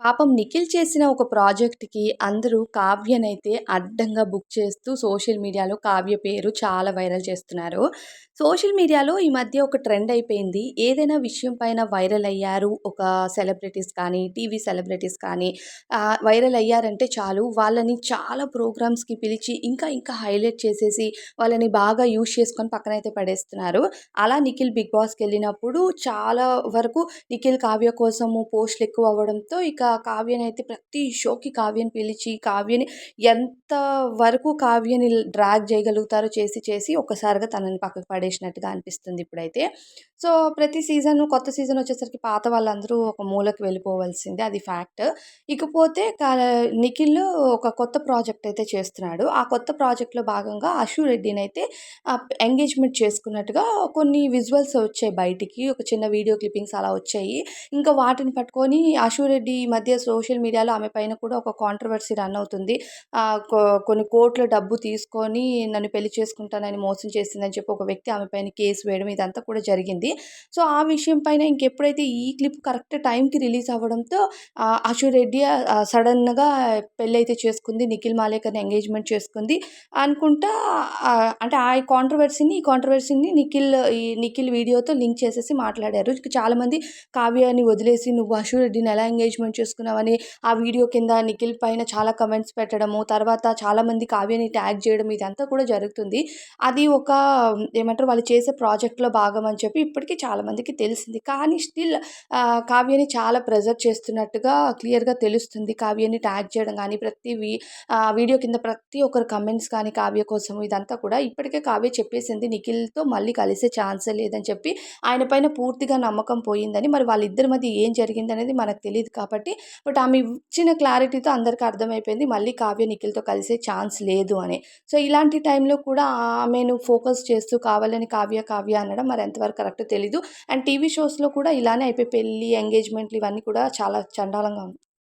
పాపం నిఖిల్ చేసిన ఒక ప్రాజెక్ట్‌కి అందరూ కావ్యనైతే అడ్డంగా బుక్ చేస్తూ సోషల్ మీడియాలో కావ్య పేరు చాలా వైరల్ చేస్తున్నారు. సోషల్ మీడియాలో ఈ మధ్య ఒక ట్రెండ్ అయిపోయింది. ఏదైనా విషయం పైన వైరల్ అయ్యారు. ఒక సెలబ్రిటీస్ కానీ, టీవీ సెలబ్రిటీస్ కానీ వైరల్ అయ్యారంటే చాలు వాళ్ళని చాలా ప్రోగ్రామ్స్‌కి పిలిచి ఇంకా హైలైట్ చేసేసి వాళ్ళని బాగా యూజ్ చేసుకొని పక్కనైతే పడేస్తున్నారు. అలా నిఖిల్ బిగ్ బాస్‌కెళ్ళినప్పుడు చాలా వరకు నిఖిల్ కావ్య కోసము పోస్టులు ఎక్కువ అవ్వడంతో ఇక కావ్యనైతే ప్రతి షోకి కావ్యని పిలిచి కావ్యని ఎంత వరకు కావ్యని డ్రాగ్ చేయగలుగుతారో చేసి ఒక్కసారిగా తనని పక్కకు పడేసినట్టుగా అనిపిస్తుంది ఇప్పుడైతే. సో, ప్రతి సీజను కొత్త సీజన్ వచ్చేసరికి పాత వాళ్ళందరూ ఒక మూలకి వెళ్ళిపోవాల్సిందే అది ఫ్యాక్ట్. ఇకపోతే నిఖిల్ ఒక కొత్త ప్రాజెక్ట్ అయితే చేస్తున్నాడు. ఆ కొత్త ప్రాజెక్ట్‌లో భాగంగా అశు రెడ్డినైతే ఎంగేజ్‌మెంట్ చేసుకున్నట్టుగా కొన్ని విజువల్స్ వచ్చాయి బయటికి. ఒక చిన్న వీడియో క్లిప్పింగ్స్ అలా వచ్చాయి. ఇంకా వాటిని పట్టుకొని ఆశు రెడ్డి ఈ మధ్య సోషల్ మీడియాలో ఆమె పైన కూడా ఒక కాంట్రోవర్సీ రన్ అవుతుంది. ఆహ్, కొ కొన్ని కోట్ల డబ్బు తీసుకొని నన్ను పెళ్లి చేసుకుంటానని మోసం చేసిందని చెప్పి ఒక వ్యక్తి ఆమె పైన కేసు వేయడం ఇదంతా కూడా జరిగింది. సో, ఆ విషయం పైన ఇంకెప్పుడైతే ఈ క్లిప్ కరెక్ట్ టైంకి రిలీజ్ అవ్వడంతో ఆశు రెడ్డి సడెన్‌గా పెళ్లయితే చేసుకుంది. నిఖిల్ మాలేకర్‌ని ఎంగేజ్‌మెంట్ చేసుకుంది. అనుకుంటా అంటే ఆ ఈ కాంట్రోవర్సీని నిఖిల్ వీడియోతో లింక్ చేసేసి మాట్లాడారు. ఇక చాలామంది కావ్యని వదిలేసి నువ్వు అశు రెడ్డిని ఎలా ఎంగేజ్‌మెంట్ చేసుకున్నావని ఆ వీడియో కింద నిఖిల్ పైన చాలా కామెంట్స్ పెట్టడము, తర్వాత చాలామంది కావ్యని ట్యాగ్ చేయడం ఇదంతా కూడా జరుగుతుంది. అది ఒక ఏమంటారు వాళ్ళు చేసే ప్రాజెక్ట్‌లో భాగం అని చెప్పి ఇప్పటికి చాలామందికి తెలిసింది. కానీ స్టిల్ కావ్యని చాలా ప్రెజర్ చేస్తున్నట్టుగా క్లియర్‌గా తెలుస్తుంది. కావ్యని ట్యాగ్ చేయడం గానీ, వీడియో కింద ప్రతి ఒక్కరు కామెంట్స్ కానీ కావ్య కోసం ఇదంతా కూడా ఇప్పటికే కావ్య చెప్పేసింది నిఖిల్‌తో మళ్ళీ కలిసే ఛాన్సే లేదని చెప్పి ఆయన పైన పూర్తిగా నమ్మకం పోయిందని. మరి వాళ్ళిద్దరి మధ్య ఏం జరిగిందనేది మనకు తెలీదు కాబట్టి, బట్ ఆమె ఇచ్చిన క్లారిటీతో అందరికి అర్థమైపోయింది. మళ్ళీ కావ్య నిఖిల్‌తో కలిసే ఛాన్స్ లేదు అని. సో, ఇలాంటి టైంలో కూడా ఆమెను ఫోకస్ చేస్తూ కావాలని కావ్య అనడం మరి ఎంతవరకు కరెక్టో తెలీదు. అండ్ టీవీ షోస్‌లో కూడా ఇలానే అయిపోయి పెళ్లి, ఎంగేజ్‌మెంట్లు ఇవన్నీ కూడా చాలా చండాలంగా ఉంది.